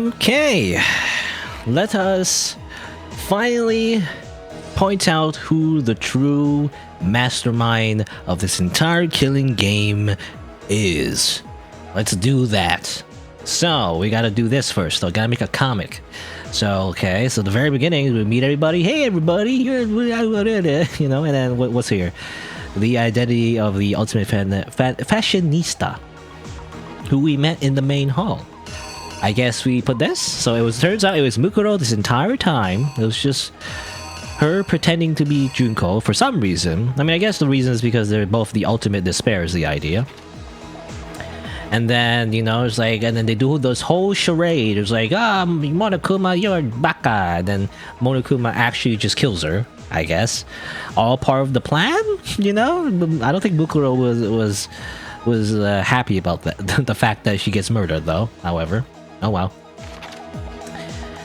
Okay, let us finally point out who the true mastermind of this entire killing game is. Let's do that. So we gotta do this first though, gotta make a comic. So okay, so the very beginning we meet everybody. Hey everybody, you're you know, and then what's here? The identity of the ultimate fashionista who we met in the main hall. I guess we put this. So it was, turns out it was Mukuro this entire time. It was just her pretending to be Junko for some reason. I mean, I guess the reason is because they're both the ultimate despair is the idea. And then, you know, it's like, and then they do this whole charade. It's like, Monokuma, you're baka. And then Monokuma actually just kills her, I guess. All part of the plan, you know? I don't think Mukuro was happy about that. The fact that she gets murdered, though, however. Oh, well.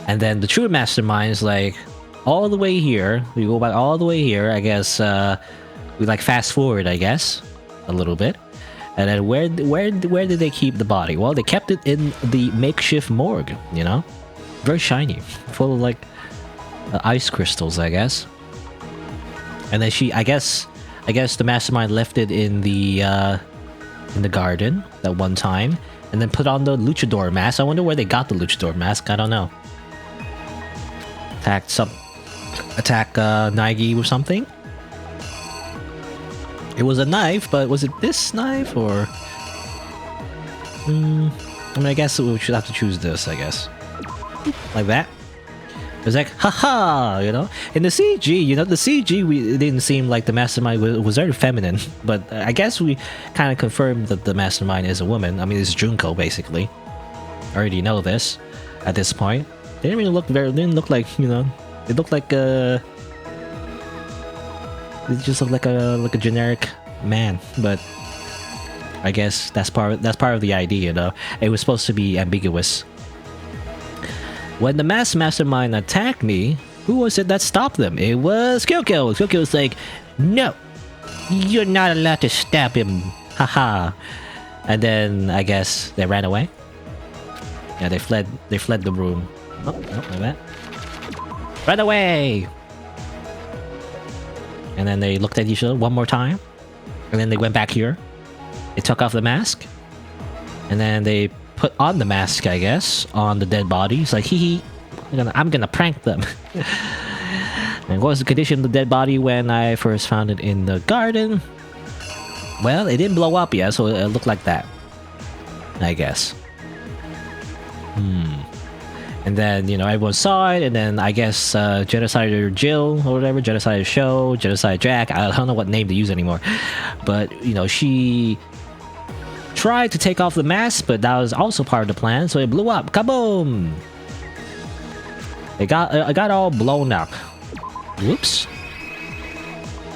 And then the true mastermind is like, all the way here. We go back all the way here, I guess. We like fast forward, I guess, a little bit. And then where did they keep the body? Well, they kept it in the makeshift morgue, you know? Very shiny, full of like ice crystals, I guess. And then I guess the mastermind left it in the garden that one time, and then put on the luchador mask. I wonder where they got the luchador mask. I don't know. Attack Naegi or something. It was a knife, but was it this knife or? I mean, I guess we should have to choose this. I guess, like that. It was like, haha, you know. In the CG, you know, the CG it didn't seem like the mastermind was very feminine, but I guess we kind of confirmed that the mastermind is a woman. I mean, it's Junko basically. I already know this at this point. They didn't really look didn't look like, you know. It looked like it just looked like a generic man, but I guess that's part of the idea, you know. It was supposed to be ambiguous. When the mastermind attacked me, who was it that stopped them? It was Kyoko. Kyoko was like, "No, you're not allowed to stab him." Haha. And then I guess they ran away. Yeah, they fled the room. Oh, like that. Run away! And then they looked at each other one more time. And then they went back here. They took off the mask. And then they put on the mask, I guess, on the dead body. It's like, hee, I'm gonna prank them. And what was the condition of the dead body when I first found it in the garden? Well, it didn't blow up yet, so it looked like that, I guess. And then, you know, everyone saw it, and then I guess Genocider Jill or whatever, Genocider Show, Genocide Jack, I don't know what name to use anymore. But, you know, she tried to take off the mask, but that was also part of the plan, so it blew up. Kaboom! It got all blown up. Whoops.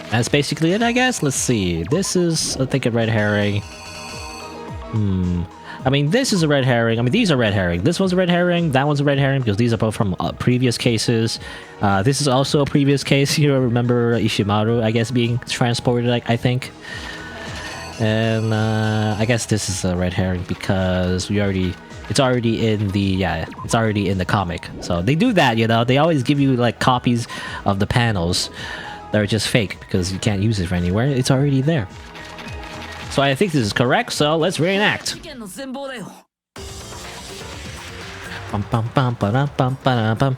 That's basically it, I guess. Let's see. This is, I think, a red herring. I mean, this is a red herring. I mean, these are red herring. This one's a red herring. That one's a red herring because these are both from previous cases. This is also a previous case. You remember Ishimaru, I guess, being transported, I think. And I guess this is a red herring because it's already in the comic. So they do that, you know. They always give you like copies of the panels that are just fake because you can't use it anywhere. It's already there. So I think this is correct, so let's reenact. Bum, bum, bum, ba-dum, bum, ba-dum, bum.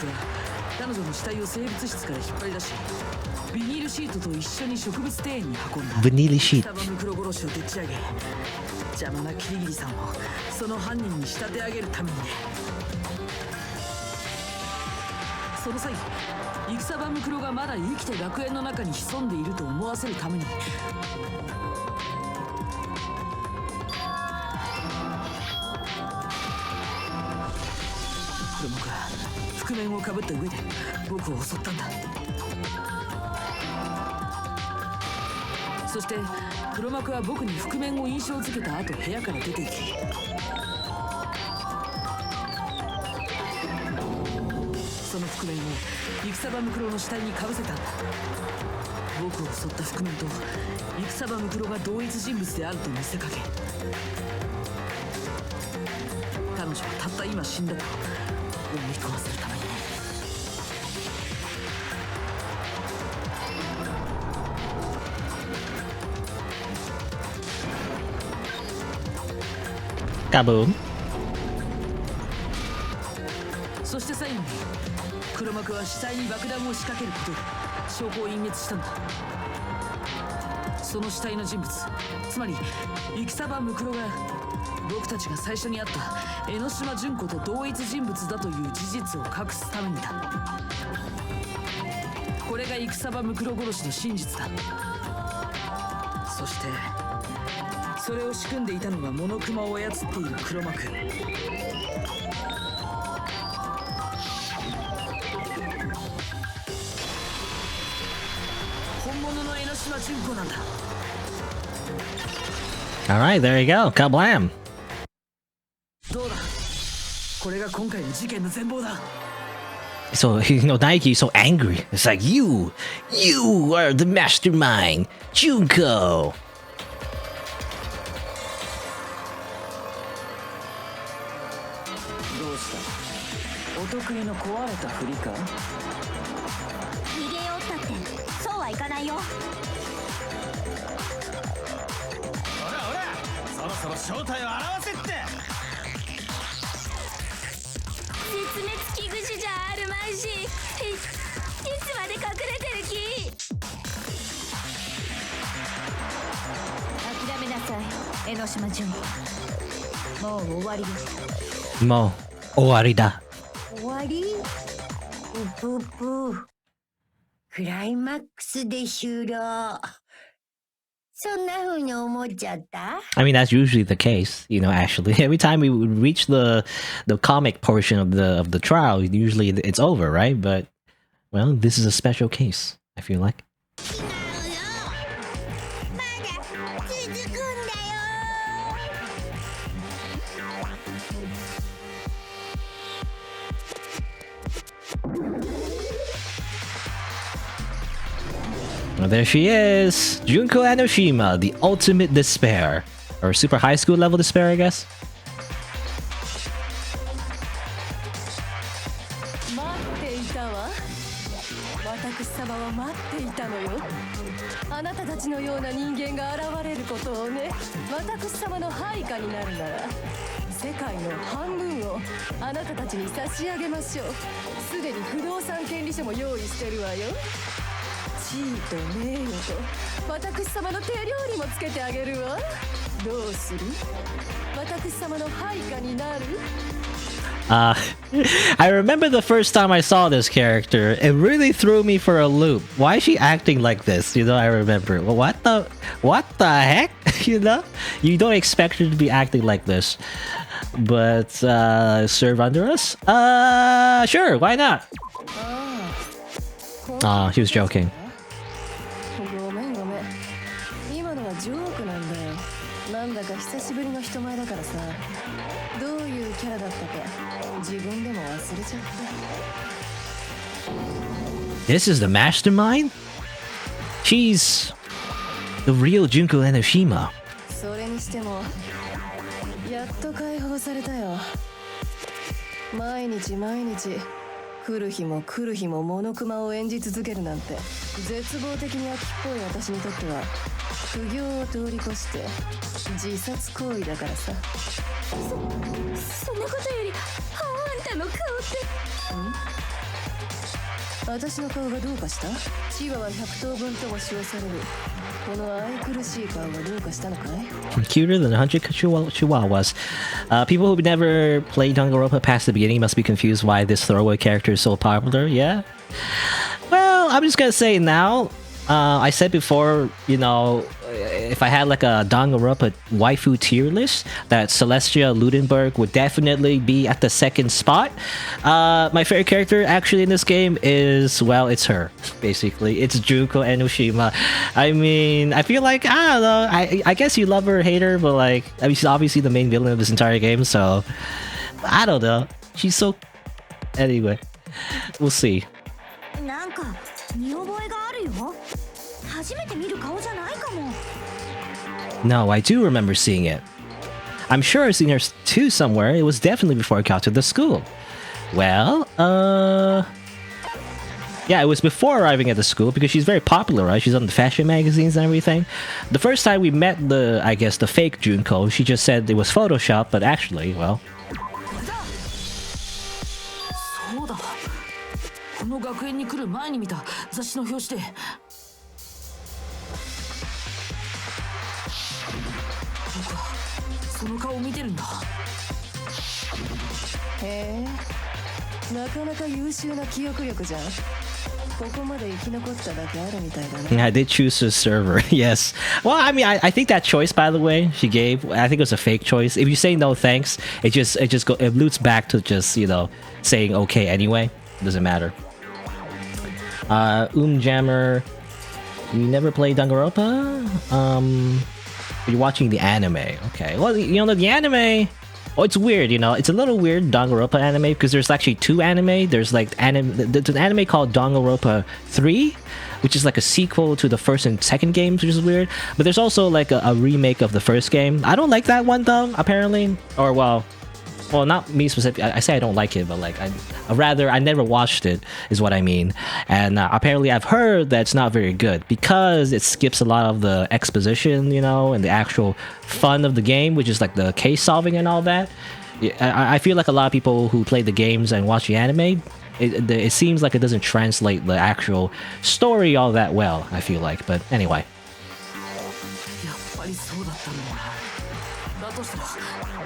は彼女の死体を生物室から引っ張り出し、ビニールシートと一緒に植物庭園に運んだ。ビニールシート。草場ムクロ殺しをでっち上げ、邪魔なキリギリさんをその犯人に仕立て上げるためにね。その際、戦場ムクロがまだ生きて学園の中に潜んでいると思わせるために、黒幕は覆面をかぶった上で僕を襲ったんだ。そして黒幕は僕に覆面を印象付けた後、部屋から出て行き、その覆面を戦場ムクロの死体にかぶせたんだ。僕を襲った覆面と戦場ムクロが同一人物であると見せかけ、彼女はたった今死んだと思い込ませるために。カブーン。そして最後に黒幕は死体に爆弾を仕掛けることで証拠を隠滅したんだ。その死体の人物、つまり戦場ムクロが僕たちが最初に会った江ノ島純子と同一人物だという事実を隠すためにだ。これが戦場ムクロ殺しの真実だ。そしてそれを仕組んでいたのがモノクマを操っている黒幕。本物の江ノ島純子なんだ。 Alright, there you go. Kablam. どうだ、これが今回の事件の全貌だ。 So, Naegi is so angry. It's like, you are the mastermind, Junko. どうした、お得意の壊れたふりか。逃げようったってそうはいかないよ。ほらほら、そろそろ正体を表せって。絶滅危惧種じゃあるまいし、いつまで隠れてる気。諦めなさい江ノ島純子、もう終わりよ。もう終わりだ。終わり？うぷぷ。クライマックスで終了。そんな風に思っちゃった？ I mean, that's usually the case, actually. Every time we would reach the comic portion of the trial, usually it's over, right? But, well, this is a special case, I feel like. まだ続くんだよ。 Well, there she is! Junko Enoshima, the ultimate despair. Or super high school level despair, I guess? 待っていたわ。私様は待っていたのよ。あなたたちのような人間が現れることをね。私様の配下になるなら世界の半分をあなたたちに差し上げましょう。すでに不動産権利書も用意してるわよ。地位と名誉と私様の手料理もつけてあげるわ。どうする？私様の配下になる？ I remember the first time I saw this character, it really threw me for a loop. Why is she acting like this? I remember. Well, what the heck? You don't expect her to be acting like this. But, serve under us? Sure, why not? He was joking. ごめんごめん。今のはジョークなんだよ。なんだか久しぶりの人前だからさ。どういうキャラだったか自分でも忘れちゃった。 This is the mastermind? She's the real Junko Enoshima. それにしてもやっと解放されたよ。毎日毎日来る日も来る日もモノクマを演じ続けるなんて絶望的に飽きっぽい私にとっては苦行を通り越して自殺行為だからさ。そんなことよりあんたの顔って。私の顔がどうかした？チワは100頭分とも称されるこの愛くるしい顔がどうかしたのかい？ Cuter than 100 chihuahuas. People who never played Danganronpa past the beginning must be confused why this throwaway character is so popular. Yeah. Well, I'm just gonna say now. I said before, you know, if I had like a Danganronpa waifu tier list, that Celestia Ludenberg would definitely be at the second spot. My favorite character actually in this game is, well, it's her, basically. It's Junko Enoshima. I mean, I feel like, I don't know, I guess you love her or hate her, but like, I mean, she's obviously the main villain of this entire game, so I don't know. She's so... Anyway, we'll see. なんか見覚えがあるよ。初めて見る顔じゃないかも。 No, I do remember seeing it. I'm sure I've seen her too somewhere. It was definitely before I got to the school. Well, yeah, it was before arriving at the school because she's very popular, right? She's on the fashion magazines and everything. The first time we met I guess, the fake Junko, she just said it was Photoshop, but actually, well... そうだ。この学園に来る前に見た雑誌の表紙で。僕はその顔を見てるんだ。へえ、なかなか優秀な記憶力じゃん。ここまで生き残っただけあるみたいだね。Yeah, I did choose the server, yes. Well, I mean, I think that choice, by the way, she gave, I think it was a fake choice. If you say no thanks, it loops back to just, you know, saying okay anyway. Doesn't matter. Jammer, you never played Danganronpa? You're watching the anime. Okay. Well, you know, the anime... Oh, it's weird, you know. It's a little weird, Danganronpa anime, because there's actually two anime. There's like there's an anime called Danganronpa 3, which is like a sequel to the first and second games, which is weird. But there's also like a remake of the first game. I don't like that one though, apparently. Or well, not me specifically. I say I don't like it, but like I never watched it, is what I mean. And apparently I've heard that it's not very good because it skips a lot of the exposition, you know, and the actual fun of the game, which is like the case solving and all that. I feel like a lot of people who play the games and watch the anime, it seems like it doesn't translate the actual story all that well, I feel like. But anyway. やっぱりそうだったんだ。だとしたら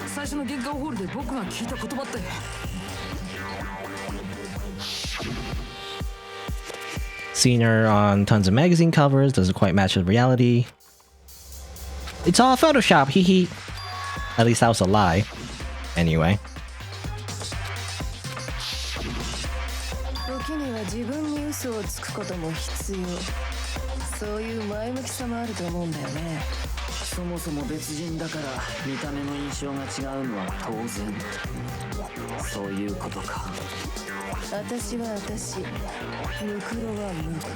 最初の玄関ホールで僕が聞いた言葉って。Seen her on tons of magazine covers, doesn't quite match with reality. It's all Photoshop, hee hee. At least that was a lie. Anyway. 時には自分に嘘をつくことも必要。そういう前向きさもあると思うんだよね。そもそも別人だから見た目の印象が違うのは当然。そういうことか。私は私、ムクロはムク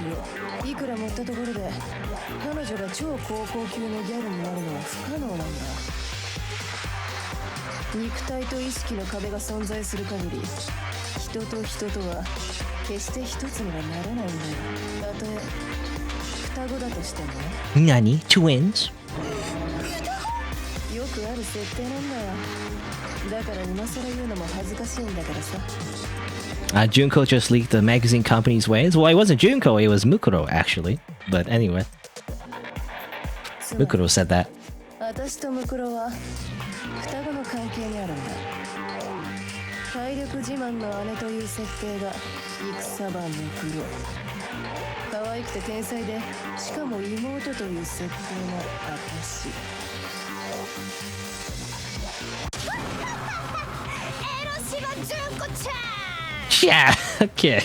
ロ。いくら持ったところで彼女が超高校級のギャルになるのは不可能なんだ。肉体と意識の壁が存在する限り、人と人とは決して一つにはならないんだよ。たとえ双子だとしても。Nani? Twins? よくある設定なんだよ。だから今更言うのも恥ずかしいんだからさ。Junko just leaked the magazine company's ways. Well, it wasn't Junko, it was Mukuro, actually. But anyway. Mukuro said that. 私とムクロは双子の関係にあるんだ。体力自慢の姉という設定が戦場ムクロ。可愛くて天才で、しかも妹という設定が私。エロシバ純子ちゃん。 Yeah, okay.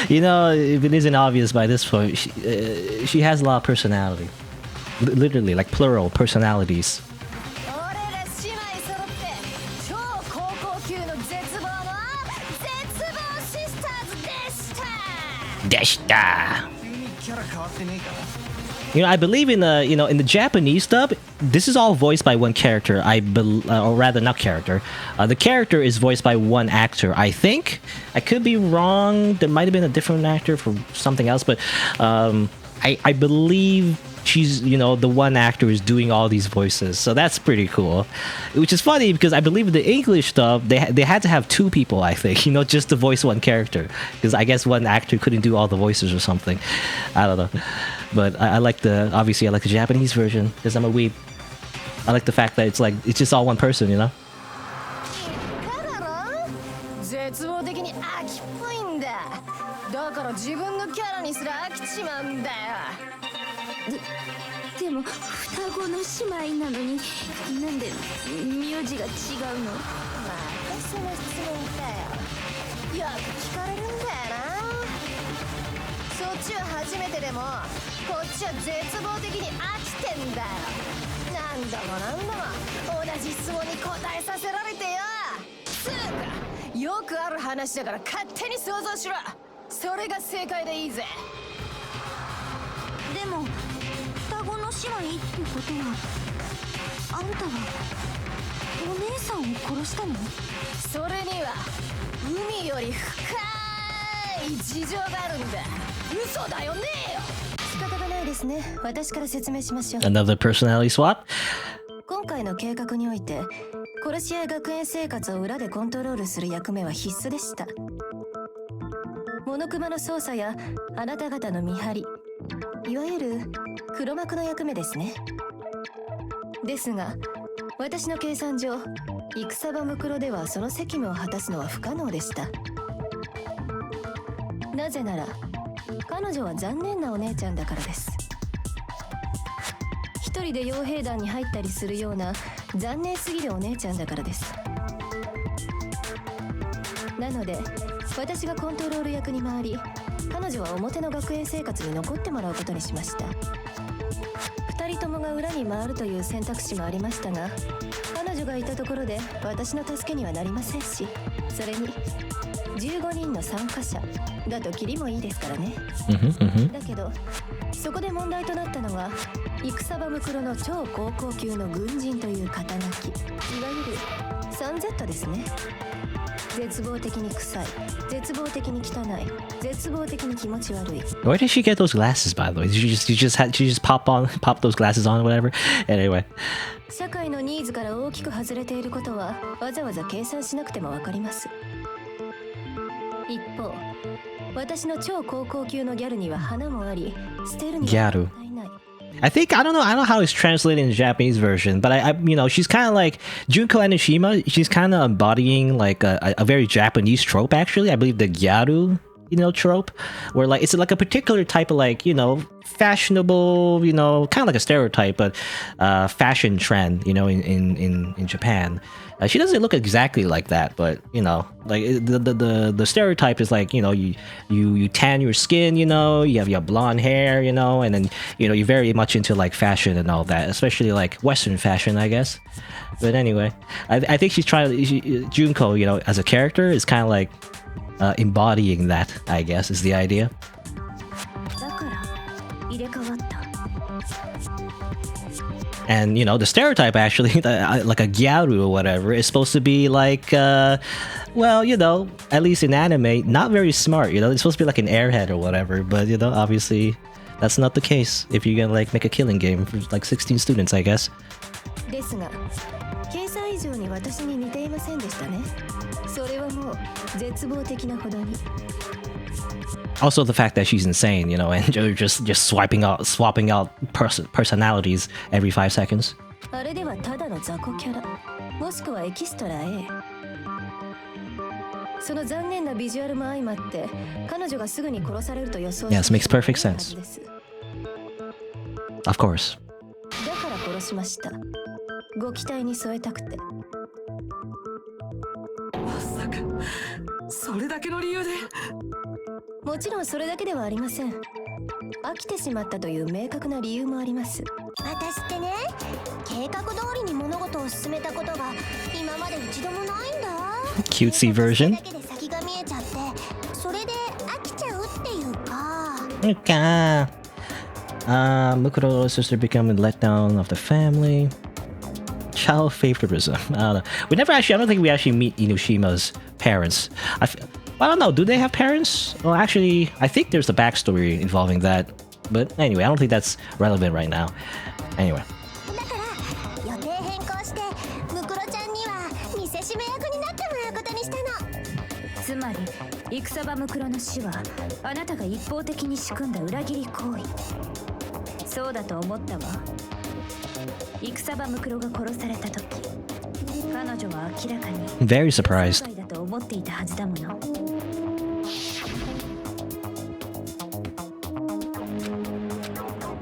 You know, if it isn't obvious by this point, she has a lot of personality. Literally, like plural personalities. 俺ら姉妹揃って超高校級の絶望の絶望シスターズでした。 急にキャラ変わってねえかな。 You know, I believe in in the Japanese dub, this is all voiced by one character. Or rather, not character. The character is voiced by one actor. I think I could be wrong. There might have been a different actor for something else, but I believe she's, you know, the one actor is doing all these voices, so that's pretty cool. Which is funny because I believe in the English stuff they had to have two people, I think, you know, just to voice one character, because I guess one actor couldn't do all the voices or something. I don't know, but I like the Japanese version because I'm a weeb. I like the fact that it's just all one person, you know. 絶望的に飽きっぽいんだ。だから自分のキャラにすら飽きちまうんだよ。でも双子の姉妹なのになんで名字が違うの？またその質問かよ。よく聞かれるんだよな。そっちは初めてでもこっちは絶望的に飽きてんだよ。何度も何度も同じ質問に答えさせられてよ。つうかよくある話だから勝手に想像しろ。それが正解でいいぜ。でも双子の姉妹ってことはあんたはお姉さんを殺したの？それには海より深い事情があるんだ。嘘だよねえよ。仕方がないですね。私から説明しましょう。 Another personality swap? 今回の計画において殺し合い学園生活を裏でコントロールする役目は必須でした。モノクマの操作やあなた方の見張り、いわゆる黒幕の役目ですね。ですが私の計算上戦場ムクロではその責務を果たすのは不可能でした。なぜなら彼女は残念なお姉ちゃんだからです。一人で傭兵団に入ったりするような残念すぎるお姉ちゃんだからです。なので私がコントロール役に回り、彼女は表の学園生活に残ってもらうことにしました。二人ともが裏に回るという選択肢もありましたが、彼女がいたところで私の助けにはなりませんし、それに15人の参加者だとキリもいいですからね。だけどそこで問題となったのは戦場ムクロの超高校級の軍人という肩書き、いわゆる 3Z ですね。絶望的に臭い、絶望的に汚い、絶望的に気持ち悪い。 Where did she get those glasses, by the way? Did she just pop those glasses on or whatever? Anyway. 社会のニーズから大きく外れていることはわざわざ計算しなくてもわかります。一方、私の超高校級のギャルには花もあり、捨てるにはもったいない。I don't know how it's translated in the Japanese version, but I you know, she's kind of like Junko Enoshima. She's kind of embodying like a very Japanese trope, actually. I believe the gyaru, you know, trope, where like it's like a particular type of like, you know, fashionable, you know, kind of like a stereotype, but fashion trend, you know, in Japan. She doesn't look exactly like that, but you know, like the stereotype is like, you know, you tan your skin, you know, you have your blonde hair, you know, and then you know you're very much into like fashion and all that, especially like Western fashion, I guess. But anyway, I think she's trying. Junko, you know, as a character, is kind of like embodying that, I guess, is the idea. And you know, the stereotype actually, like a gyaru or whatever, is supposed to be like, well, you know, at least in anime, not very smart. You know, it's supposed to be like an airhead or whatever. But you know, obviously, that's not the case if you're gonna like make a killing game for like 16 students, I guess. ですが、計算以上に私に似ていませんでしたね。それはもう絶望的なほどに。Also, the fact that she's insane, you know, and just swapping out personalities every 5 seconds. あれではただの雑魚キャラ、もしくはエキストラ A。その残念なビジュアルも相まって、彼女がすぐに殺されると予想し Yes, makes perfect sense. Of course. だから殺しました。ご期待に添えたくて。まさかそれだけの理由で？もちろんそれだけではありません。飽きてしまったという明確な理由もあります。私ってね、計画通りに物事を進めたことが今まで一度もないんだ。Cutesy version. だけで先が見えちゃって、それで飽きちゃうっていうか。Mukuro's sister becoming let down of the family. Child favoritism. I don't know. I don't think we actually meet Inoshima's parents. I don't know. Do they have parents? Well, actually, I think there's a backstory involving that. But anyway, I don't think that's relevant right now. Anyway. だから予定変更してムクロちゃんには見せしめ役になってもらうことにしたの。つまり戦場ムクロの死はあなたが一方的に仕組んだ裏切り行為。そうだと思ったわ。戦場ムクロが殺された時、彼女は明らかに Very surprised. だと思っていたはずだもの。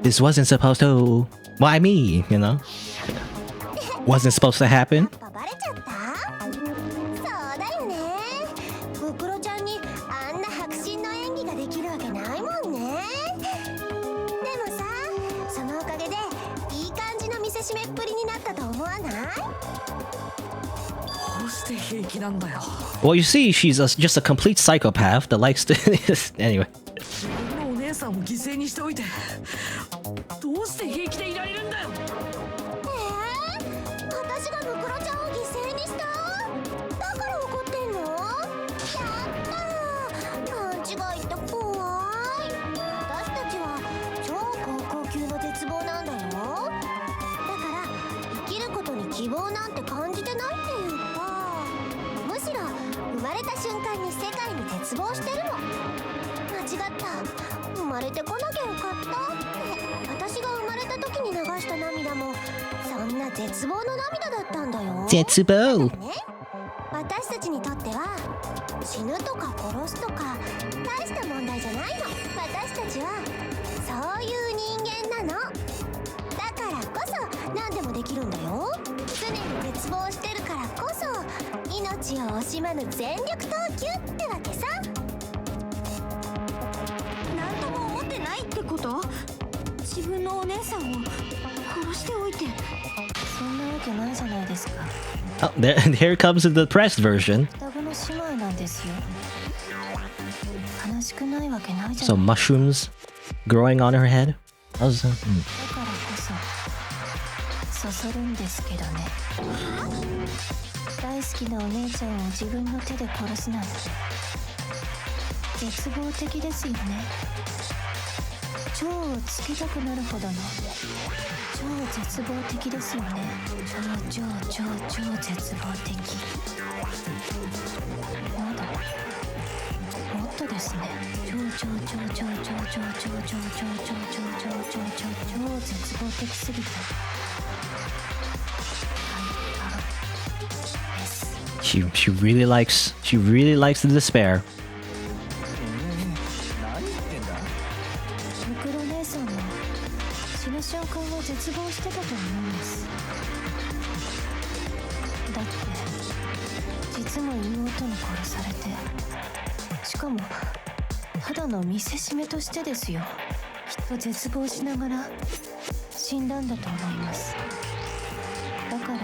This wasn't supposed to. Why me? You know? Wasn't supposed to happen. バレちゃった？そうだよね。ムクロちゃんにあんな迫真の演技ができるわけないもんね。でもさ、そのおかげでいい感じの見せしめっぷりになったと思わない？どうして平気なんだよ。 Well, you see, she's just a complete psychopath that likes to. Anyway. 自分のお姉さんを犠牲にしておいてどうして平気でいられるんだよ。私がムクロちゃんを犠牲にした？だから怒ってんの？やったー、勘違いって怖い。私たちは超高校級の絶望なんだよ。だから生きることに希望なんて感じてないっていうか、むしろ生まれた瞬間に世界に絶望してるの。間違った、生まれてこなきゃよかったって。私が生まれた時に流した涙もそんな絶望の涙だったんだよ。絶望。ね、私たちにとっては死ぬとか殺すとか大した問題じゃないの。私たちはそういう人間なの。だからこそ何でもできるんだよ。常に絶望してるからこそ命を惜しまぬ全力投球ってわけさ。なんとも思ってないってこと？自分のお姉さんを殺しておいて。そんなわけないじゃないですか。 Oh, here comes the pressed version. 双子の姉妹なんですよ。悲しくないわけないじゃ So ない。 mushrooms growing on her head. How's that? だからこそそそるんですけどね。大好きなお姉ちゃんを自分の手で殺すなんて絶望的ですよね。超をつけたくなるほどの超絶望的ですよね。超絶望的。まだもっとですね。超絶望的すぎて。She really likes the despair. ムクロ姉さんも死ぬ瞬間は絶望してたと思うんです。だって実の妹に殺されて、しかもただの見せしめとしてですよ。きっと絶望しながら死んだんだと思います。だから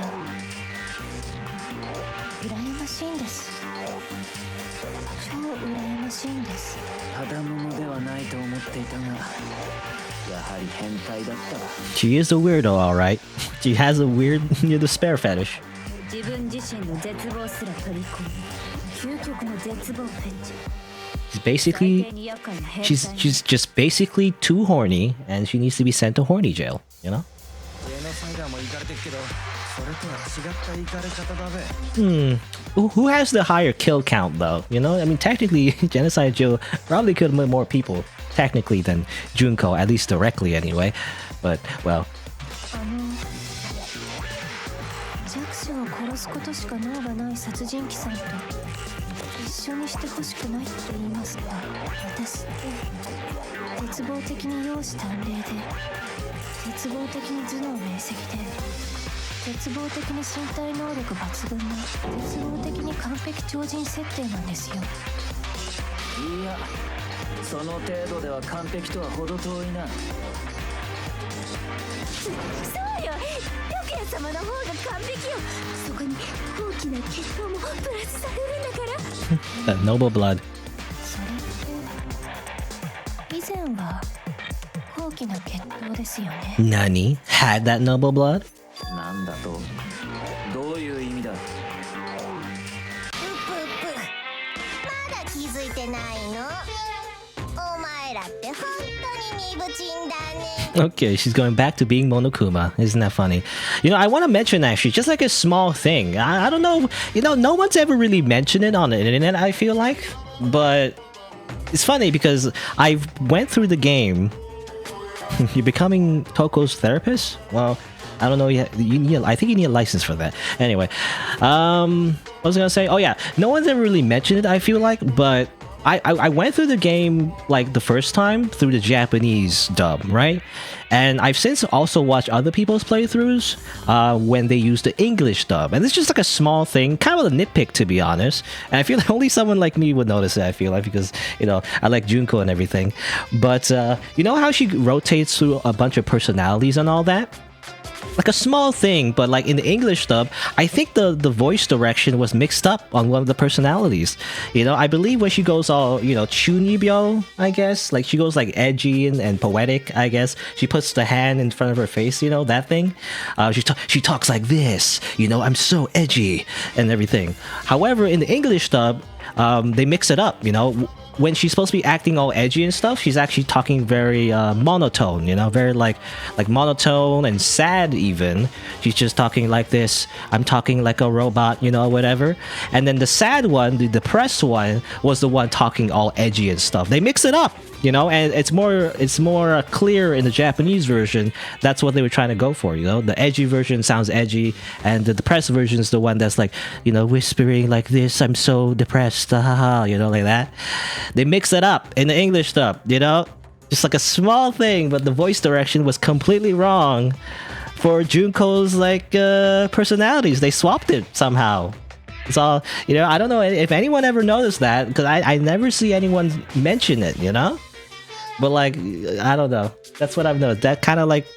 羨ましいんです。超羨ましいんです。ただものではないと思っていたが、やはり変態だったわ。 She is a weirdo, all right. She has a weird despair fetish. 自分自身の絶望すら取り込む究極の絶望フェチ。 She's just basically too horny, and she needs to be sent to horny jail. You know? 上のサイダーも行かれてるけど、それとは違った行かれ方だべ。Who has the higher kill count, though? You know, I mean, technically, Genocide Joe probably could have more people, technically, than Junko, at least directly, anyway. But, well. 弱者を殺すことしか能がない殺人鬼さんと一緒にしてほしくないって言いますか。私って絶望的に容姿端麗で、絶望的に頭脳明晰で、絶望的に身体能力抜群の絶望的に完璧超人設定なんですよ。いや、その程度では完璧とは程遠いな。そうよ、拓也様の方が完璧よ。そこに大きな血統もプラスされるんだから。 That noble blood. それって以前は高貴な血統ですよね。 Nani had that noble blood? なんだと？どういう意味だ？うぷうぷ、まだ気づいてないの？お前らって本当に鈍ちんだね。 Okay, she's going back to being Monokuma. Isn't that funny? You know, I want to mention actually, just like a small thing. I don't know, you know, no one's ever really mentioned it on the internet, I feel like. But it's funny because I went through the game. You're becoming Toko's therapist? Well, I don't know. You need. I think you need a license for that. Anyway, what was I gonna say? Oh yeah, no one's ever really mentioned it, I feel like, but I went through the game like the first time through the Japanese dub, right? And I've since also watched other people's playthroughs when they use the English dub. And it's just like a small thing, kind of a nitpick to be honest. And I feel like only someone like me would notice it, I feel like, because, you know, I like Junko and everything. But you know how she rotates through a bunch of personalities and all that? Like a small thing, but like in the English dub, I think the voice direction was mixed up on one of the personalities. You know, I believe when she goes all, you know, chunibyo, I guess, like she goes like edgy and poetic, I guess. She puts the hand in front of her face, you know, that thing. She talks like this, you know, I'm so edgy and everything. However, in the English dub, they mix it up, you know. When she's supposed to be acting all edgy and stuff, she's actually talking very monotone, you know, very like monotone and sad even. She's just talking like this, I'm talking like a robot, you know, whatever. And then the sad one, the depressed one, was the one talking all edgy and stuff. They mix it up, you know, and it's more clear in the Japanese version. That's what they were trying to go for, you know. The edgy version sounds edgy, and the depressed version is the one that's like, you know, whispering like this, I'm so depressed, you know, like that. They mix it up in the English dub, you know, just like a small thing, but the voice direction was completely wrong for Junko's like personalities. They swapped it somehow. It's all, you know, I don't know if anyone ever noticed that, because I never see anyone mention it, you know. But like, I don't know. That's what I've noticed. That kind of like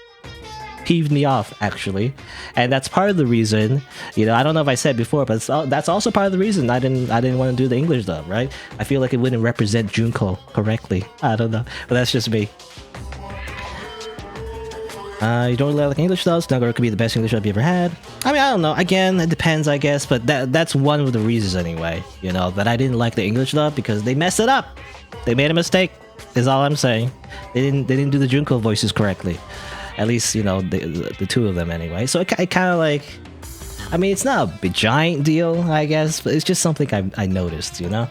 peeved me off actually, and that's part of the reason, you know, I don't know if I said before, but that's also part of the reason I didn't want to do the English dub, right? I feel like it wouldn't represent Junko correctly. I don't know, but that's just me. You don't really like English dubs? Danganronpa could be the best English dub you ever had. I mean, I don't know. Again, it depends, I guess, but that's one of the reasons anyway, you know, that I didn't like the English dub, because they messed it up. They made a mistake, is all I'm saying. They didn't do the Junko voices correctly. At least, you know, the two of them anyway. So it kind of like, I mean, it's not a big giant deal, I guess, but it's just something I noticed, you know?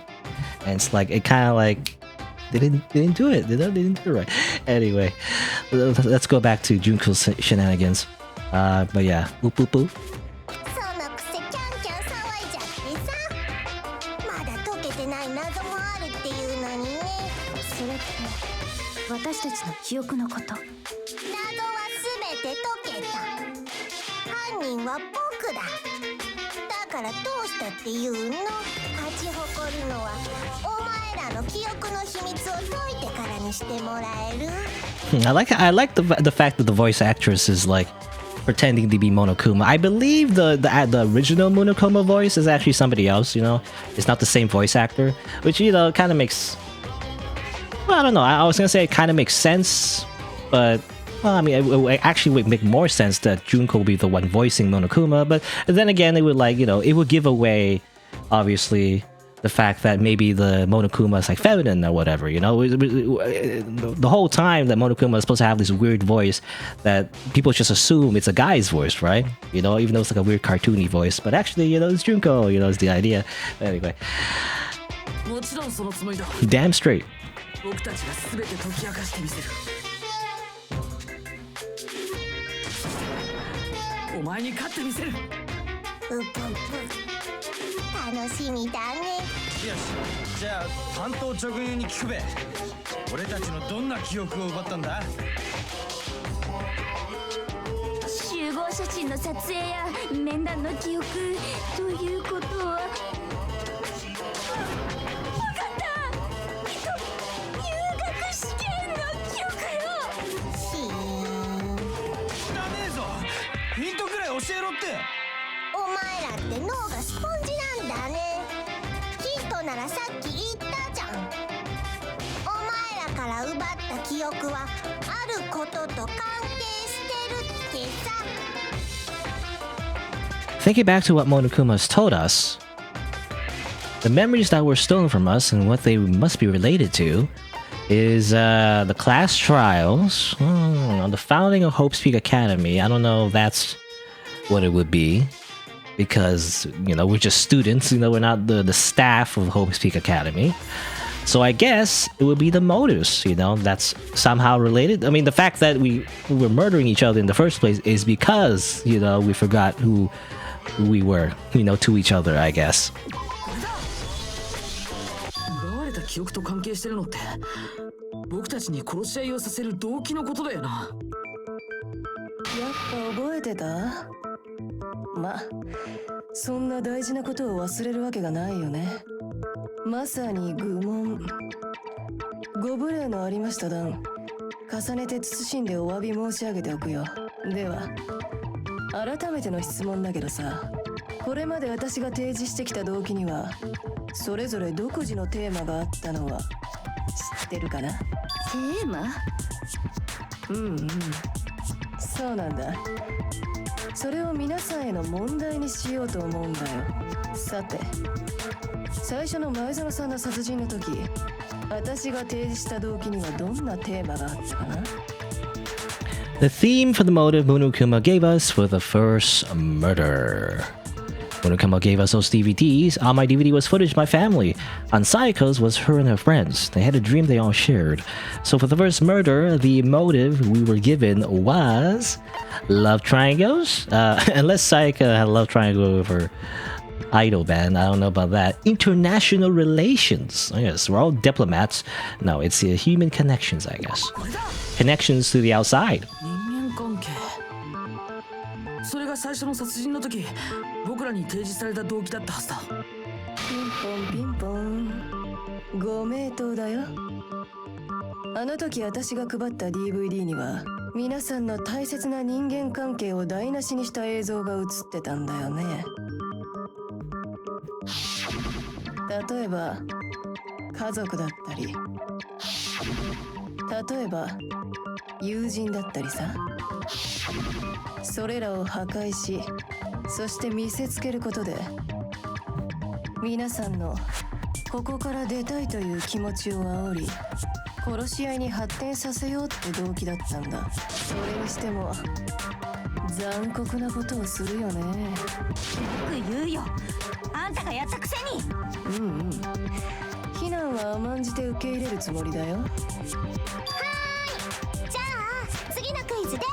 And it's like, it kind of like, they didn't do it, you know? They didn't do it right. Anyway, let's go back to Junko's shenanigans. But yeah, boop boop boop. そのくせキャンキャン騒いじゃってさ、まだ解けてない謎もあるっていうのにね。それって私たちの記憶のこと。謎はすべて解けた。犯人は僕だ。だからどうしたっていうの？勝ち誇るのはお前らの記憶の秘密を解いてからにしてもらえる？ I like the fact that the voice actress is like pretending to be Monokuma. I believe the original Monokuma voice is actually somebody else, you know? It's not the same voice actor, which, you know, kind of makes... Well, I don't know. I was gonna say it kind of makes sense, but... Well, I mean, it actually would make more sense that Junko would be the one voicing Monokuma, but then again, it would, like, you know, it would give away, obviously, the fact that maybe the Monokuma is like feminine or whatever, you know? The whole time that Monokuma is supposed to have this weird voice that people just assume it's a guy's voice, right? You know, even though it's like a weird cartoony voice, but actually, you know, it's Junko, you know, it's the idea. Anyway. もちろんそのつもりだ。 Damn straight. 僕たちが全て解き明かしてみせる。お前に勝ってみせる。うぷうぷ。楽しみだね。よし、じゃあ担当直入に聞くべ。俺たちのどんな記憶を奪ったんだ？集合写真の撮影や面談の記憶ということは。分かった。入学試験の記憶よ。しーん。知らねえぞ。ヒントくらい教えろって。お前らって脳がスポンジなんだね。ヒントならさっき言ったじゃん。お前らから奪った記憶はあることと関係してるってさ。 Thinking back to what Monokuma has told us, the memories that were stolen from us and what they must be related to, is the class trials on the founding of Hope's Peak Academy. I don't know if that's what it would be, because, you know, we're just students, you know, we're not the staff of Hope's Peak Academy. So I guess it would be the motives, you know, that's somehow related. I mean, the fact that we were murdering each other in the first place is because, you know, we forgot who we were, you know, to each other, I guess. 奪われた記憶と関係してるのって僕たちに殺し合いをさせる動機のことだよな。やっぱ覚えてた？ま、そんな大事なことを忘れるわけがないよね。まさに愚問。ご無礼のありました段。重ねて謹んでお詫び申し上げておくよ。では、改めての質問だけどさ、これまで私が提示してきた動機には、それぞれ独自のテーマがあったのは知ってるかな？テーマ？そうなんだ。それを皆さんへの問題にしようと思うんだよ。さて、最初の前園さんの殺人の時、私が提示した動機にはどんなテーマがあったかな？ The theme for the motive Monokuma gave us for the first murder. Monokuma gave us those DVDs. On my DVD was footage of my family. On Psycho's was her and her friends. They had a dream they all shared. So for the first murder, the motive we were given was love triangles. Unless Psycho had a love triangle with her idol band, I don't know about that. International relations. I guess we're all diplomats. No, it's human connections, I guess. Connections to the outside. 人間関係。それが最初の殺人の時、僕らに提示された動機だったはずだ。ピンポンピンポン。ご名答だよ。あの時私が配った DVD には、皆さんの大切な人間関係を台無しにした映像が映ってたんだよね。例えば家族だったり、例えば友人だったりさ。それらを破壊し、そして見せつけることで皆さんのここから出たいという気持ちを煽り、殺し合いに発展させようって動機だったんだ。それにしても残酷なことをするよね。よく言うよ、あんたがやったくせに。非難は甘んじて受け入れるつもりだよ。はーい、じゃあ次のクイズです。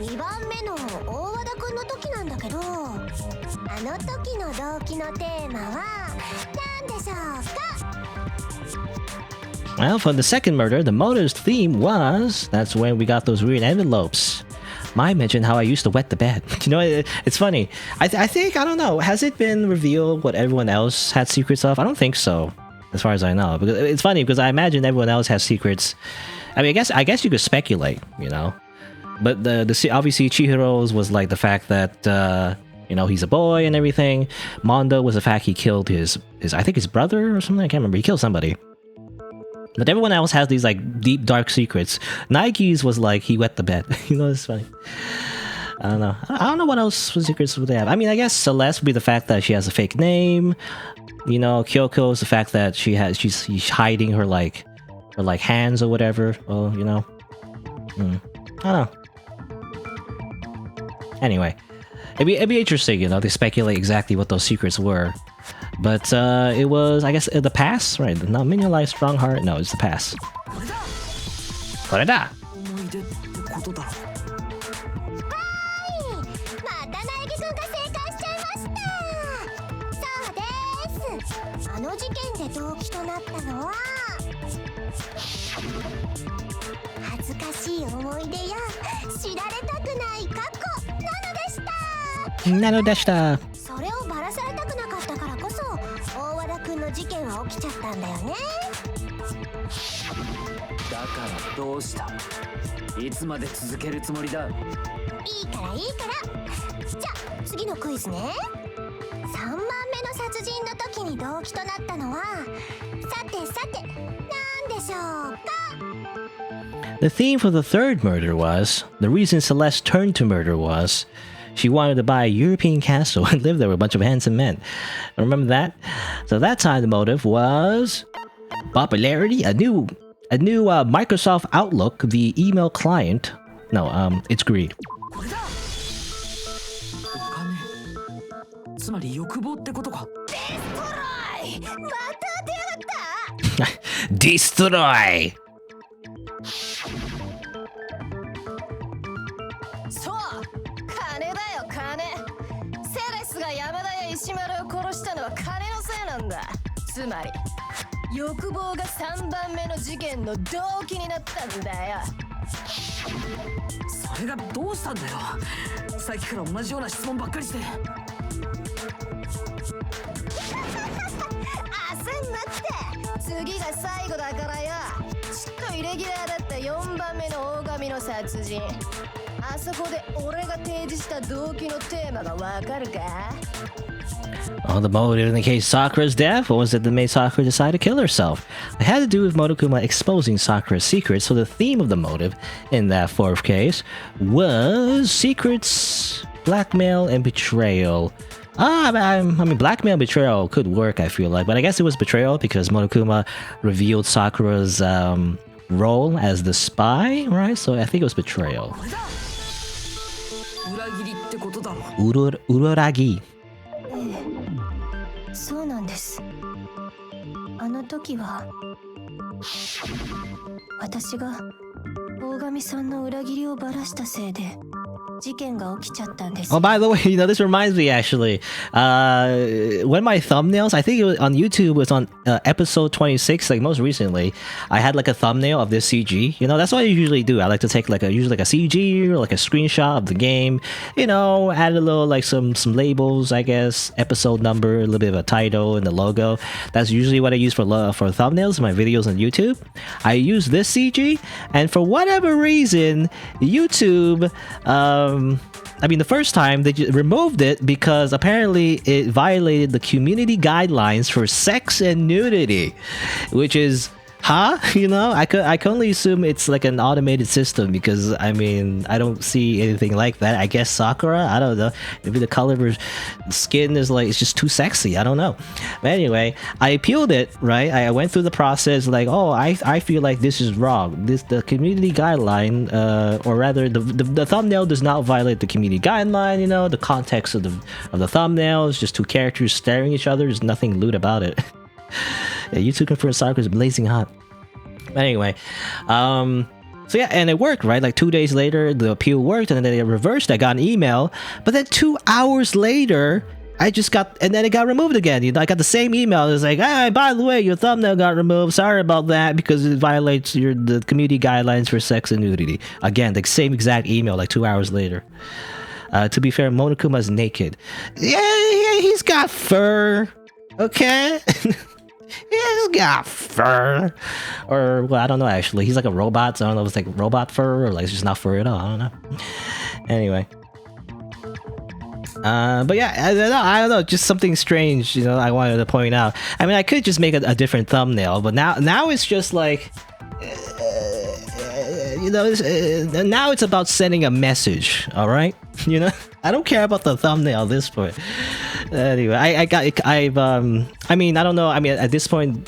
2番目の大和田くんの時なんだけど、あの時の動機のテーマは何でしょうか？ Well, for the second murder, the motive's theme was... That's when we got those weird envelopes. I mentioned how I used to wet the bed. You know, it's funny. I think, I don't know, has it been revealed what everyone else had secrets of? I don't think so, as far as I know. Because it's funny, because I imagine everyone else has secrets. I mean, I guess you could speculate, you know? But the obviously Chihiro's was like the fact that, you know, he's a boy and everything. Mondo was the fact he killed his I think his brother or something. I can't remember. He killed somebody. But everyone else has these like deep dark secrets. Nike's was like he wet the bed. You know, it's funny. I don't know. I don't know what else secrets would they have. I mean, I guess Celeste would be the fact that she has a fake name. You know, Kyoko's the fact that she's hiding her like hands or whatever. Oh, you know. I don't know. Anyway, it'd be interesting, you know, to speculate exactly what those secrets were. But it was, I guess, the past, right? Not Minion Life, Strong Heart. No, it's the past. これだ。思い出ってことだろ。また苗木くんが正解しちゃいました。そうです。あの事件で動機となったのは恥ずかしい思い出や知られたくない過去なのでした。それをバラされたくなかったからこそ大和田くんの事件は起きちゃったんだよね。だからどうした？いつまで続けるつもりだ？いいからいいから。じゃあ次のクイズね。3番目の殺人の時に動機となったのはさて何でしょうか？ The theme for the third murder was... The reason Celeste turned to murder was... She wanted to buy a European castle and live there with a bunch of handsome men. Remember that? So that time the motive was... Popularity, a new Microsoft Outlook, the email client. No, it's greed. これだ。お金。つまり欲望ってことか。 Destroy. そう金だよ金。セレスが山田や石丸を殺したのは金のせいなんだ。つまり欲望が3番目の事件の動機になったんだよ。それがどうしたんだよ。さっきから同じような質問ばっかりして。焦んなって次が最後だからよ。ちょっとイレギュラーだった4番目の大神の殺人。あそこで俺が提示した動機のテーマがわかるか？ Oh, the motive in the case Sakura's death? What was it that made Sakura decide to kill herself? It had to do with Monokuma exposing Sakura's secrets, so the theme of the motive in that fourth case was secrets, blackmail, and betrayal. I mean, blackmail and betrayal could work, I feel like, but I guess it was betrayal because Monokuma revealed Sakura's role as the spy, right? So I think it was betrayal. 裏切りってことだろ。 Uraragi. そうなんです。あの時は私が大神さんの裏切りをばらしたせいで事件が起きちゃったんです。 Oh, by the way, this reminds me actually. One of my thumbnails, I think it was on YouTube, it was on episode 26, like most recently. I had like a thumbnail of this CG. That's what I usually do. I like to take usually a CG or like a screenshot of the game. Add a little like some labels, I guess, episode number, a little bit of a title and the logo. That's usually what I use for thumbnails in my videos on YouTube. I use this CG, and for whatever reason, YouTube. I mean, the first time they removed it because apparently it violated the community guidelines for sex and nudity, which is, I can only assume it's like an automated system because I mean I don't see anything like that. I guess Sakura, I don't know, maybe the color of her skin is like it's just too sexy. I don't know. But anyway, I appealed it, right? I went through the process like, oh, I feel like this is wrong. The community guideline, or rather the thumbnail does not violate the community guideline. The context of the thumbnail is just two characters staring at each other. There's nothing lewd about it. Yeah, YouTube confirmed Sakura is blazing hot. But anyway, so yeah, and it worked, right? Like 2 days later, the appeal worked, and then they reversed. I got an email, but then 2 hours later, and then it got removed again. I got the same email. It's like, hey, by the way, your thumbnail got removed. Sorry about that because it violates the community guidelines for sex and nudity. Again, the same exact email, like 2 hours later. To be fair, Monokuma's naked. Yeah, he's got fur. Okay. He's got fur. Or, well, I don't know actually. He's like a robot, so I don't know if it's like robot fur or like it's just not fur at all. I don't know. Anyway. But yeah, I don't know. Just something strange, I wanted to point out. I mean, I could just make a different thumbnail, but now it's just like... now it's about sending a message, all right? I don't care about the thumbnail at this point. Anyway, I mean, I don't know. I mean, at this point,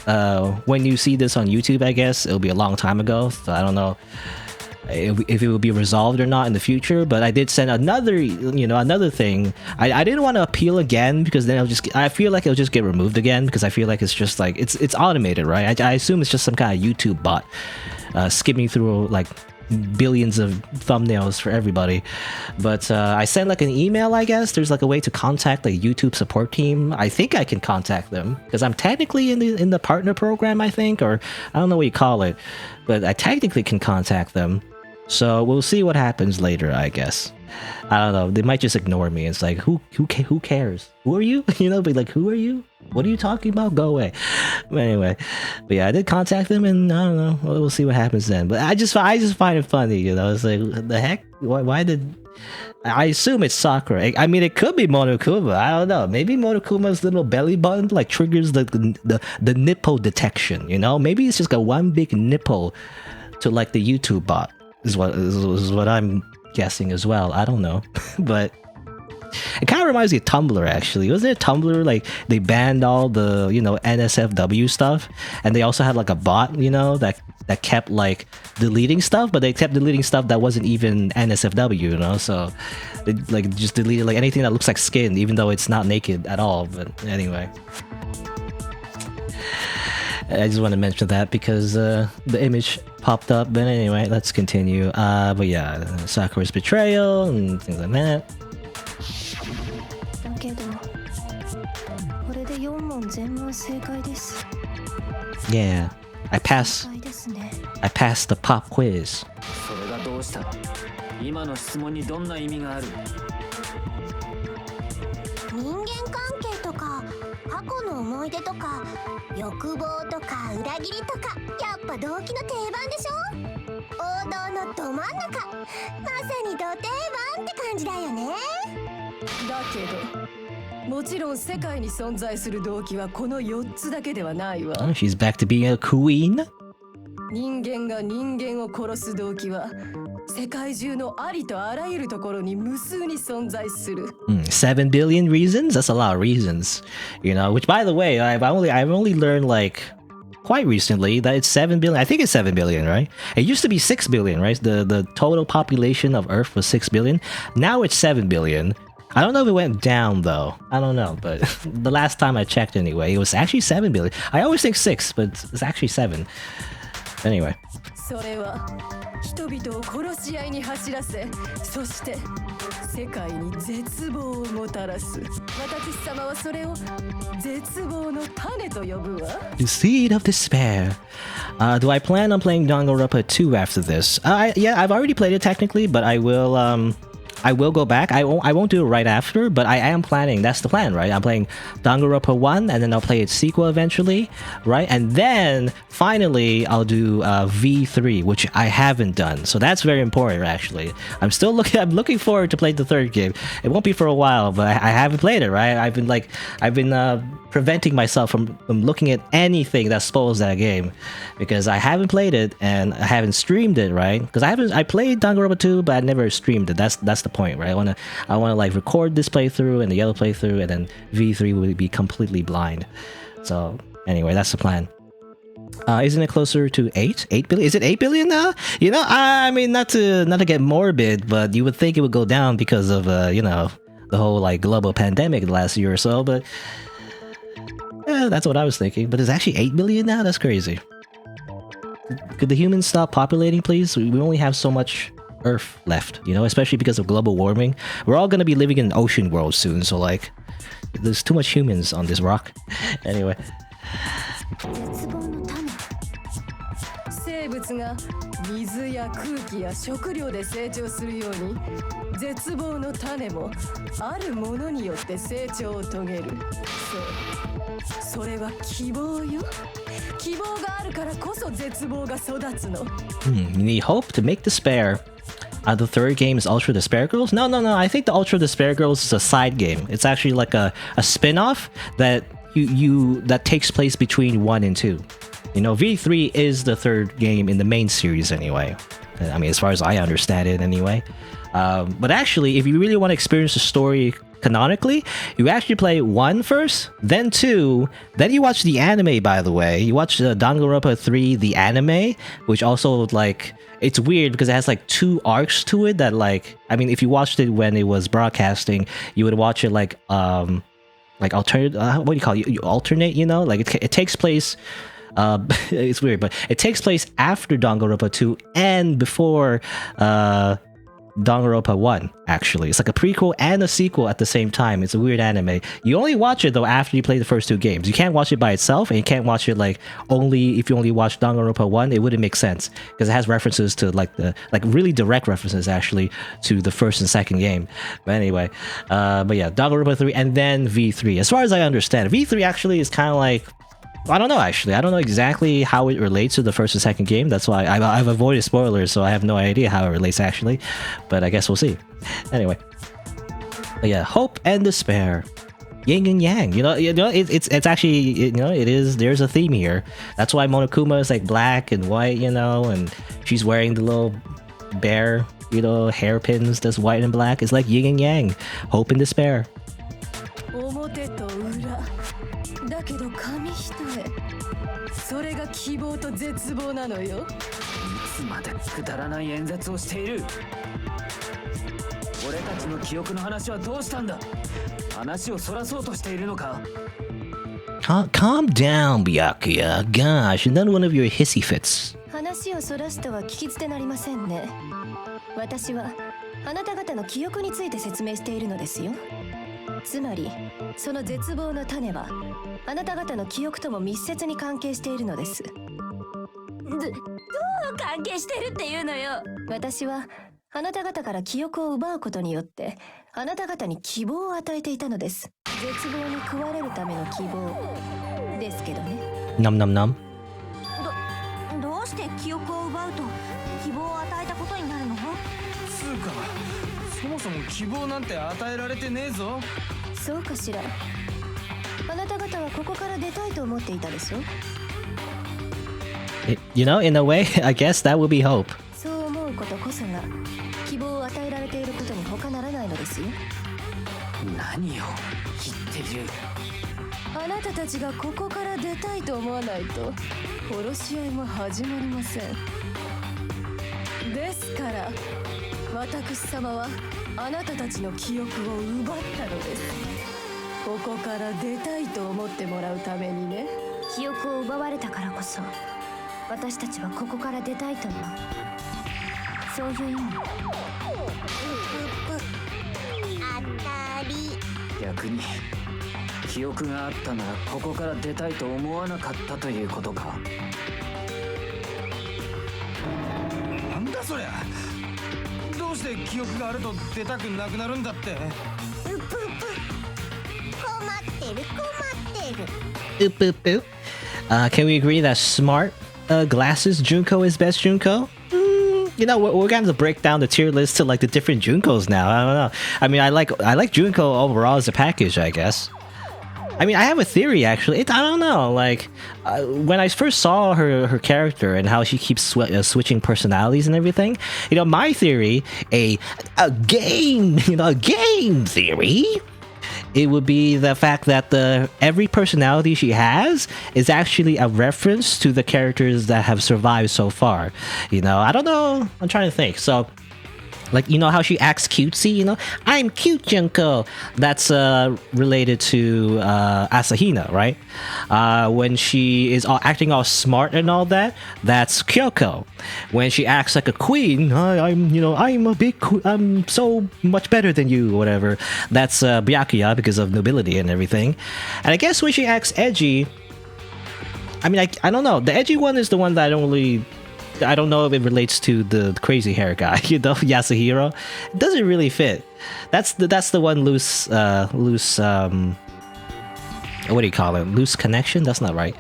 when you see this on YouTube, I guess it'll be a long time ago. So I don't know if it will be resolved or not in the future. But I did send another thing. I didn't want to appeal again because then I feel like it'll just get removed again because I feel like it's just like it's automated, right? I assume it's just some kind of YouTube bot skimming through like billions of thumbnails for everybody. But I sent like an email, I guess. There's like a way to contact the YouTube support team. I think I can contact them because I'm technically in the partner program, I think, or I don't know what you call it, but I technically can contact them. So we'll see what happens later, I guess. I don't know. They might just ignore me. It's like, who cares? Who are you? Be like, who are you? What are you talking about? Go away. But anyway, but yeah, I did contact them, and I don't know. We'll see what happens then. But I just find it funny, It's like, the heck? Why did? I assume it's Sakura. I mean, it could be Monokuma. I don't know. Maybe Monokuma's little belly button like triggers the nipple detection. Maybe it's just got one big nipple to like the YouTube bot. Is what I'm guessing as well. I don't know. But It kind of reminds me of Tumblr, actually. Wasn't it Tumblr, like, they banned all the, you know, NSFW stuff, and they also had, like, a bot, you know, that kept, like, deleting stuff, but they kept deleting stuff that wasn't even NSFW, you know, so they, like, just deleted, like, anything that looks like skin, even though it's not naked at all. But anyway, I just want to mention that because the image popped up. But anyway, let's continue. But yeah, Sakura's betrayal and things like that. だけどこれで4問全問正解です。 Yeah, I passed 正解ですね。 the pop quiz. それがどうした？今の質問にどんな意味がある？人間関係とか過去の思い出とか欲望とか裏切りとかやっぱ動機の定番でしょ。王道のど真ん中、まさにど定番って感じだよね。だけどもちろん世界に存在する動機はこの4つだけではないわ。 Oh, she's back to being a queen. 人間が人間を殺す動機は世界中のありとあらゆるところに無数に存在する。7 billion reasons? That's a lot of reasons. You know, which by the way, I've only learned like quite recently that it's 7 billion. I think it's 7 billion, right? It used to be 6 billion, right? The total population of Earth was 6 billion. Now it's 7 billion. I don't know if it went down though. I don't know, but the last time I checked anyway, it was actually 7 billion. I always think 6, but it's actually 7. Anyway. それは人々を殺し合いに走らせ、そして世界に絶望をもたらす。私様はそれを絶望の種と呼ぶわ。 The seed of despair. Do I plan on playing Danganronpa 2 after this? Yeah, I've already played it technically, but I will go back. I won't do it right after, but I am planning. That's the plan, right? I'm playing Danganronpa 1, and then I'll play its sequel eventually, right? And then finally I'll do V3, which I haven't done. So that's very important, actually. I'm looking forward to playing the third game. It won't be for a while, but I haven't played it, right? I've been preventing myself from looking at anything that spoils that game because I haven't played it and I haven't streamed it, right? Because I played Danganronpa 2, but I never streamed it. That's the point, right? I wanna like record this playthrough and the other playthrough, and then V3 will be completely blind. So anyway, that's the plan. Isn't it closer to 8 billion? Is it 8 billion now? You know, I mean, not to get morbid, but you would think it would go down because of you know, the whole like global pandemic the last year or so, but yeah, that's what I was thinking. But it's actually 8 billion now? That's crazy. Could the humans stop populating, please? We only have so much Earth left, you know, especially because of global warming. We're all gonna be living in an ocean world soon, so like, there's too much humans on this rock. Anyway. 生物が水や空気や食料で成長するように、絶望の種もあるものによって成長を遂げる。そう、それは希望よ。希望があるからこそ絶望が育つの。You need hope to make despair. The third game is Ultra Despair Girls? No. I think the Ultra Despair Girls is a side game. It's actually like a spin-off that that takes place between 1 and 2. You know, V3 is the third game in the main series anyway. I mean, as far as I understand it anyway. But actually, if you really want to experience the story canonically, you actually play 1 first, then 2, then you watch the anime, by the way. You watch Danganronpa 3, the anime, which also, like, it's weird because it has, like, 2 arcs to it that, like, I mean, if you watched it when it was broadcasting, you would watch it, like alternate, what do you call it? You alternate, you know? Like, it takes place... it's weird, but it takes place after Danganronpa 2 and before Danganronpa 1, actually. It's like a prequel and a sequel at the same time. It's a weird anime. You only watch it, though, after you play the first 2 games. You can't watch it by itself, and you can't watch it, like, if you only watch Danganronpa 1, it wouldn't make sense. Because it has references to, like, really direct references, actually, to the first and second game. But anyway, but yeah, Danganronpa 3 and then V3. As far as I understand, V3 actually is kind of like... I don't know, actually. I don't know exactly how it relates to the first and second game. That's why I've avoided spoilers, so I have no idea how it relates, actually. But I guess we'll see. Anyway. But yeah, hope and despair. Yin and yang. You know, it's actually, you know, it is, there's a theme here. That's why Monokuma is like black and white, you know, and she's wearing the little bear you know, hairpins that's white and black. It's like yin and yang, hope and despair. 表と裏だけど紙一重それが希望と絶望なのよいつまでくだらない演説をしている俺たちの記憶の話はどうしたんだ話をそらそうとしているのか Calm down, Byakuya. Gosh, another one of your hissy fits. 話をそらしたは聞き捨てなりませんね。私はあなた方の記憶について説明しているのですよ。つまりその絶望の種はあなた方の記憶とも密接に関係しているのです。どう関係してるっていうのよ。私はあなた方から記憶を奪うことによってあなた方に希望を与えていたのです。絶望に食われるための希望ですけどね。Num num num. どうして記憶を奪うと希望を与えたことになるの？つうかそもそも希望なんて与えられてねえぞ。そうかしら。あなた方はここから出たいと思っていたでしょ。You know, in a way, I guess that would be hope. そう思うことこそが希望を与えられていることに他ならないのですよ。何を言っているあなたたちがここから出たいと思わないと殺し合いも始まりません。ですから私様はあなたたちの記憶を奪ったのです。ここから出たいと思ってもらうためにね。記憶を奪われたからこそ私たちはここから出たいと思う。そういう意味。あたり。逆に記憶があったならここから出たいと思わなかったということか。なんだそりゃどうして記憶があると出たくなくなるんだって。うぷうぷ。困ってる困ってる。Boop boop boop. Can we agree that smart glasses Junko is best Junko? You know, we're going to break down the tier list to like the different Junkos now. I don't know. I mean, I like Junko overall as a package, I guess. I mean, I have a theory actually. I don't know. Like when I first saw her character and how she keeps switching personalities and everything, you know, my theory, a game theory. It would be the fact that every personality she has is actually a reference to the characters that have survived so far. You know, I don't know. I'm trying to think. So, like, you know how she acts cutesy, you know? I'm cute, Junko. That's related to Asahina, right? When she is acting all smart and all that, that's Kyoko. When she acts like a queen, I'm so much better than you, or whatever. That's Byakuya because of nobility and everything. And I guess when she acts edgy, I mean, I don't know. The edgy one is the one that I don't know if it relates to the crazy hair guy, you know, Yasuhiro. It doesn't really fit. That's the one loose what do you call it? Loose connection? That's not right.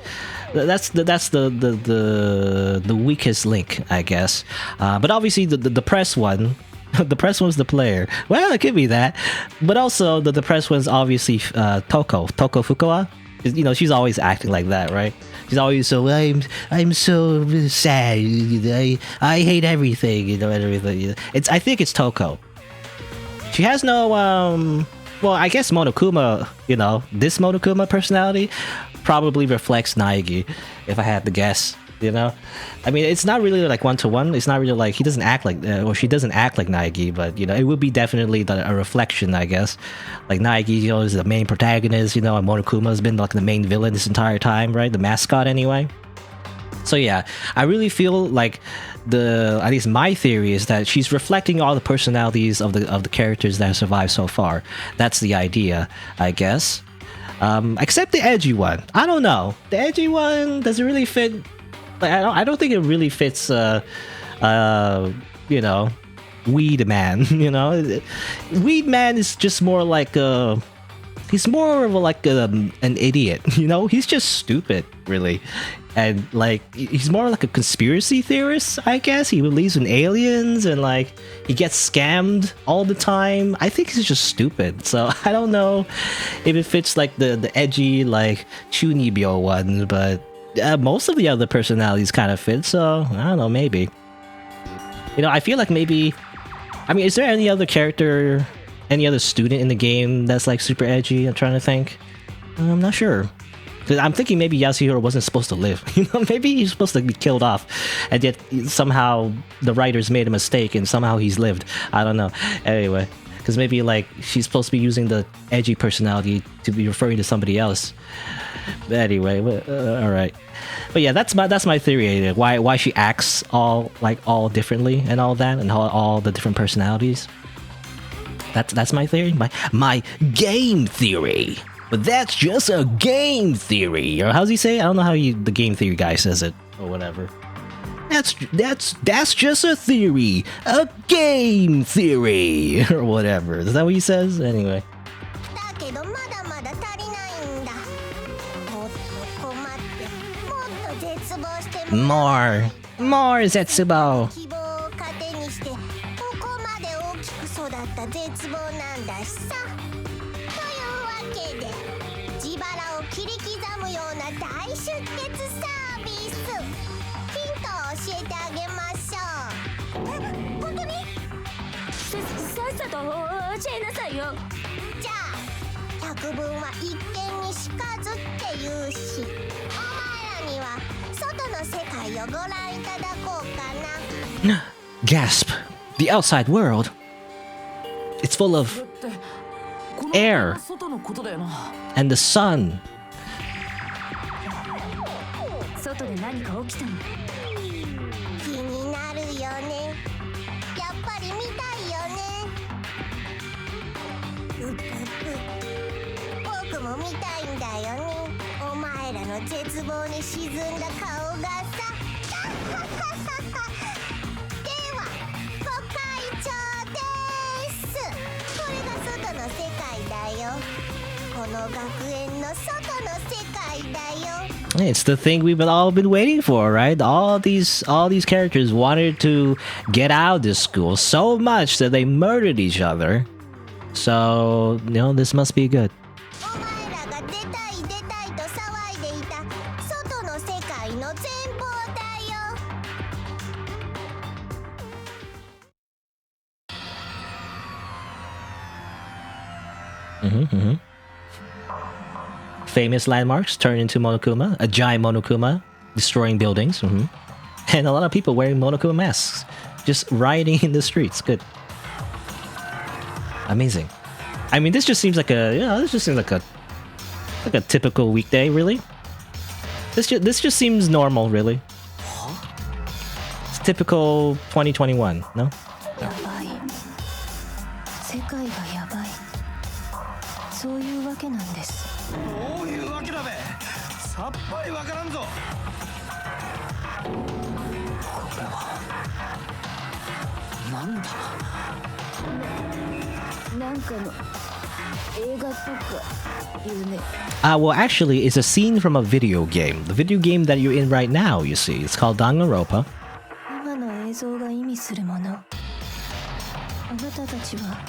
That's the weakest link, I guess. But obviously the depressed one, the depressed one's the player. Well, it could be that. But also the depressed one's obviously Toko Fukawa. You know, she's always acting like that, right? She's always so I'm so sad. I hate everything, you know, and everything. You know. I think it's Toko. She has no well, I guess Monokuma, you know, this Monokuma personality probably reflects Naegi, if I had to guess. You know, I mean, it's not really like one-to-one. It's not really like he doesn't act like, or she doesn't act like Naegi, but you know, it would be definitely a reflection, I guess. Like Naegi, you know, is the main protagonist, you know, and Monokuma has been like the main villain this entire time, right? The mascot, anyway. So yeah, I really feel like at least my theory is that she's reflecting all the personalities of the characters that have survived so far. That's the idea, I guess. Except the edgy one. I don't know. The edgy one doesn't really fit. Like, I don't think it really fits. You know, Weed Man. You know, Weed Man is just more like he's more of an idiot. You know, he's just stupid, really. And like he's more like a conspiracy theorist, I guess. He believes in aliens and like he gets scammed all the time. I think he's just stupid. So I don't know if it fits like the edgy like Chunibyo one, but most of the other personalities kind of fit. So I don't know, maybe. You know, I feel like maybe I mean, is there any other character, any other student in the game that's like super edgy? I'm trying to think. I'm not sure. 'Cause I'm thinking maybe Yasuhiro wasn't supposed to live. You know, maybe he's supposed to be killed off, and yet somehow the writers made a mistake and somehow he's lived. I don't know. Anyway, because maybe like she's supposed to be using the edgy personality to be referring to somebody else. But anyway, all right. But yeah, that's my theory. Why she acts all differently and all that, and all the different personalities. That's my theory. My game theory. But that's just a game theory. Or how's he say? I don't know how the game theory guy says it or whatever. That's just a theory. A game theory or whatever. Is that what he says? Anyway. だけどまだまだ足りないんだ。もっと困ってもっと絶望してMore Zetsubo. 希望を糧にしてここまで大きく育った絶望なんだしさ。というわけで自腹を切り刻むような大出血サービス。ヒントを教えてあげましょう。え、本当に？さっさと教えなさいよ。じゃあ百聞は一見にしかずって言うし、お前らには外の世界をご覧いただこうかな。Gasp. The outside world. It's full of ってこの air 外のことだよな。 and the sun. 外で何か起きたの？気になるよね。やっぱり見たいよね。うっぷっぷ。僕も見たいんだよね。お前らの絶望に沈んだ顔がさ。ではご会長です。これが外の世界だよ。この学園の外の世界だよ。 It's the thing we've all been waiting for, right? All these characters wanted to get out of this school so much that they murdered each other. So, you know, this must be good. お前らが出たい出たいと騒いでいた外の世界の前方だよ。 Famous landmarks turn into Monokuma, a giant Monokuma destroying buildings, and a lot of people wearing Monokuma masks, just rioting in the streets. Good, amazing. I mean, this just seems like a typical weekday, really. This just seems normal, really. It's typical 2021, no? やばい。世界がやばい。そういうわけなんです。どういうわけだべ。さっぱりわからんぞ。これはなんだ。なんかの映画とかいうね。Well, actually, it's a scene from a video game. The video game that you're in right now, you see. It's called Danganronpa. 今の映像が意味するもの。あなたたちは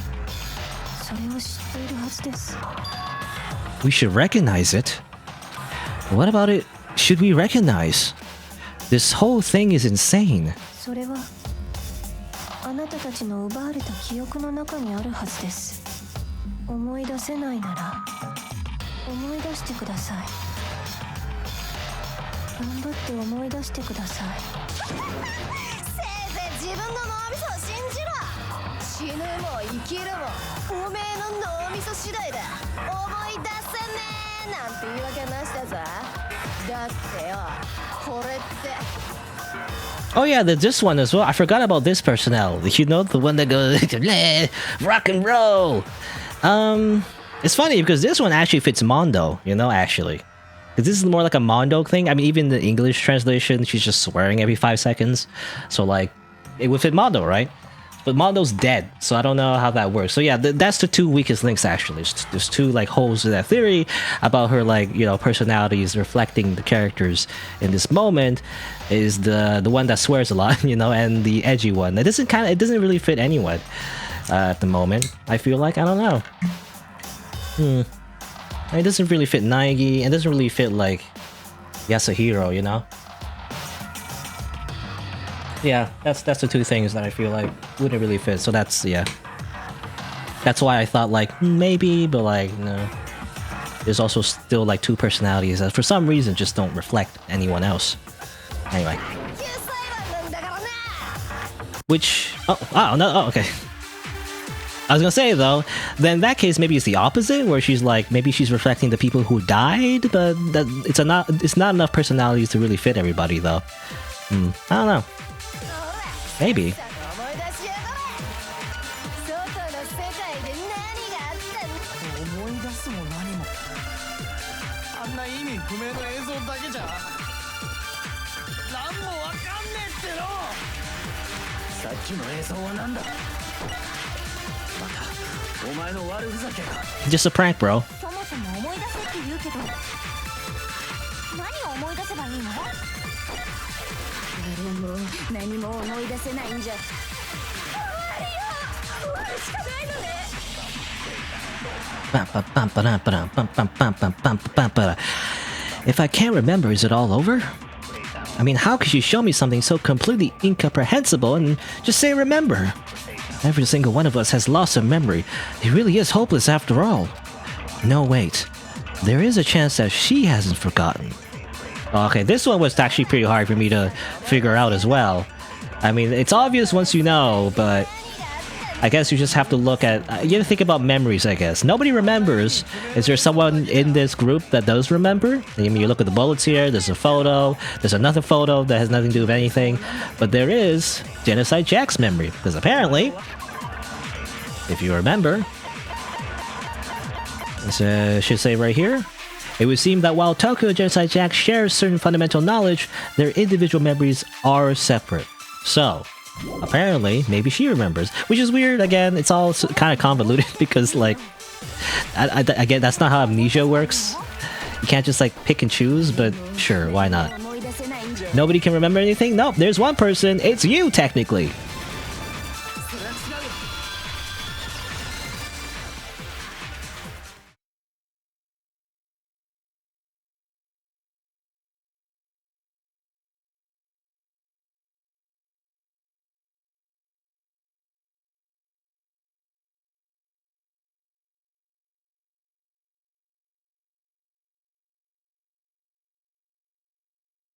それを知っているはずです。 We should recognize it. What about it? Should we recognize? This whole thing is insane. それはあなたたちの奪われた記憶の中にあるはずです。思い出せないなら思い出してください。頑張って思い出してください。せいぜい自分の脳みそを信じろ。死ぬも生きるもおめえの脳みそ次第だ。思い出せねえなんて言い訳なしだぞ。だってよこれって Oh yeah, there's this one as well. I forgot about this personnel. You know, the one that goes rock and roll. It's funny because this one actually fits Mondo, you know, actually. Because this is more like a Mondo thing. I mean, even the English translation, she's just swearing every 5 seconds. So like, it would fit Mondo, right? But Mondo's dead, so I don't know how that works. So yeah, that's the two weakest links actually. There's two like holes in that theory about her like, you know, personalities reflecting the characters in this moment is the one that swears a lot, you know, and the edgy one. It doesn't really fit anyone at the moment. I feel like, I don't know. It doesn't really fit Naegi. It doesn't really fit like Yasuhiro, you know. Yeah, that's the two things that I feel like wouldn't really fit. So that's yeah. That's why I thought like maybe, but like no. There's also still like two personalities that for some reason just don't reflect anyone else. Anyway. Which no, okay. I was gonna say though, then in that case maybe it's the opposite, where she's like maybe she's reflecting the people who died, but that it's not enough personalities to really fit everybody though. I don't know. Maybe. さっきの映像はなんだ。またお前の悪ふざけか。 Just a prank, bro. そもそも思い出せって言うけど何を思い出せばいいの？誰も何も思い出せないんじゃ。悪しかないのね。 If I can't remember, is it all over? I mean, how could you show me something so completely incomprehensible and just say remember? Every single one of us has lost a memory. It really is hopeless after all. No, wait. There is a chance that she hasn't forgotten. Okay, this one was actually pretty hard for me to figure out as well. I mean, it's obvious once you know, but I guess you just have to look at... you have to think about memories, I guess. Nobody remembers. Is there someone in this group that does remember? I mean, you look at the bullets here, there's a photo, there's another photo that has nothing to do with anything. But there is Genocide Jack's memory. Because apparently, if you remember... it should say right here. It would seem that while Tokyo and Genocide Jack share certain fundamental knowledge, their individual memories are separate. So... apparently, maybe she remembers, which is weird. Again, it's all kind of convoluted because, like, again, that's not how amnesia works. You can't just like pick and choose, but sure, why not? Nobody can remember anything? Nope, there's one person. It's you, technically.